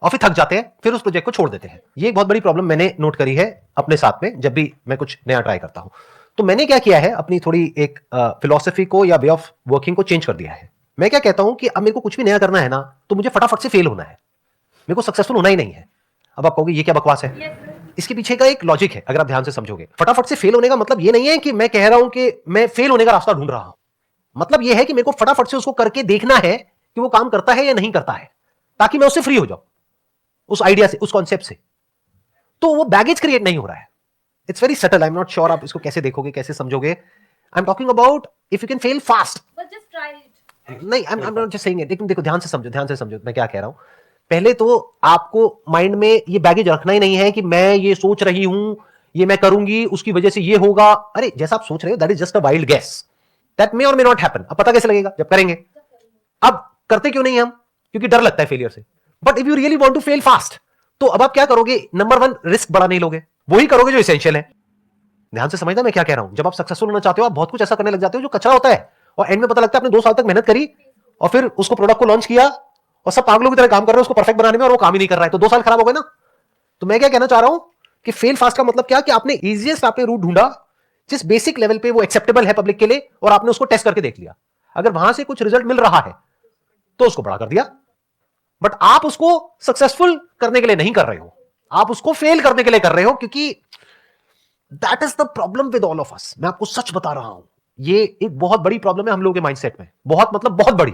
और फिर थक जाते हैं, फिर उस प्रोजेक्ट को छोड़ देते हैं। ये एक बहुत बड़ी प्रॉब्लम मैंने नोट करी है अपने साथ में जब भी मैं कुछ नया ट्राई करता हूं। तो मैंने क्या किया है, अपनी थोड़ी एक फिलॉसफी को या वे ऑफ वर्किंग को चेंज कर दिया है। मैं क्या कहता हूं कि अब मेरे को कुछ भी नया करना है ना, तो मुझे फटाफट से फेल होना है, मेरे को सक्सेसफुल होना ही नहीं है। अब आप कहोगे ये क्या बकवास है? इसके पीछे का एक लॉजिक है, अगर आप ध्यान से समझोगे। फटाफट से फेल होने का मतलब ये नहीं है कि मैं कह रहा हूं कि मैं फेल होने का रास्ता ढूंढ रहा हूं। मतलब ये है कि मेरे को फटाफट से उसको करके देखना है कि वो काम करता है या नहीं करता है, ताकि मैं उससे फ्री हो जाऊं, उस आइडिया से, उस कॉन्सेप्ट से। तो वो बैगेज क्रिएट नहीं हो रहा है। It's very subtle. I am not sure आप इसको कैसे देखोगे, कैसे समझोगे। I am talking about if you can fail fast. नहीं, I am not just saying it. लेकिन देखो, ध्यान से समझो, ध्यान से समझो मैं क्या कह रहा हूं। पहले तो आपको माइंड में ये बैगेज रखना ही नहीं है कि मैं ये सोच रही हूं, ये मैं करूंगी, उसकी वजह से ये होगा। अरे जैसा आप सोच रहे हो, that is just a wild guess, that may or may not happen. अब पता कैसे लगेगा? जब करेंगे। अब करते क्यों नहीं हम? क्योंकि डर लगता है फेलियर से। But if you really want to fail fast, तो अब आप क्या करोगे? नंबर 1, रिस्क बड़ा नहीं लोगे, वही करोगे जो एसेंशियल है। ध्यान से समझना मैं क्या कह रहा हूं। जब आप सक्सेसफुल होना चाहते हो, आप बहुत कुछ ऐसा करने लग जाते हो जो कचरा होता है, और एंड में पता लगता है आपने 2 साल तक मेहनत करी और फिर उसको प्रोडक्ट को लॉन्च किया और सब पागलों की तरह काम कर रहे हो उसको परफेक्ट बनाने में, और वो काम ही नहीं कर रहा है, तो 2 साल खराब हो गए ना। तो मैं क्या कहना चाह रहा हूं कि फेल फास्ट का मतलब क्या कि आपने इजीएस्ट आपने रूट ढूंढा, जिस बेसिक लेवल पे वो एक्सेप्टेबल है पब्लिक के लिए, और आपने उसको टेस्ट करके देख लिया। अगर वहां से कुछ रिजल्ट मिल रहा है तो उसको बड़ा कर दिया। बट आप उसको सक्सेसफुल करने के लिए नहीं कर रहे हो, आप उसको फेल करने के लिए कर रहे हो, क्योंकि that is the problem with all of us. मैं आपको सच बता रहा हूं, ये एक बहुत बड़ी प्रॉब्लम है हम लोगों के माइंडसेट में। बहुत मतलब बहुत बड़ी।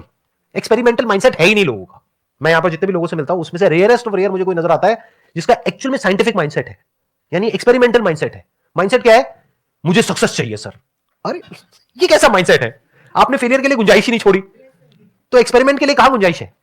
एक्सपेरिमेंटल माइंडसेट है ही नहीं लोगों का। मैं यहां पर जितने भी लोगों से मिलता हूं, उसमें से रेयरेस्ट ऑफ रेयर मुझे कोई नजर आता है जिसका एक्चुअल में साइंटिफिक माइंडसेट है, यानी एक्सपेरिमेंटल माइंडसेट है। माइंडसेट क्या है? मुझे सक्सेस चाहिए सर। अरे ये कैसा माइंडसेट है? आपने फेलियर के लिए गुंजाइश ही नहीं छोड़ी, तो एक्सपेरिमेंट के लिए कहां गुंजाइश है?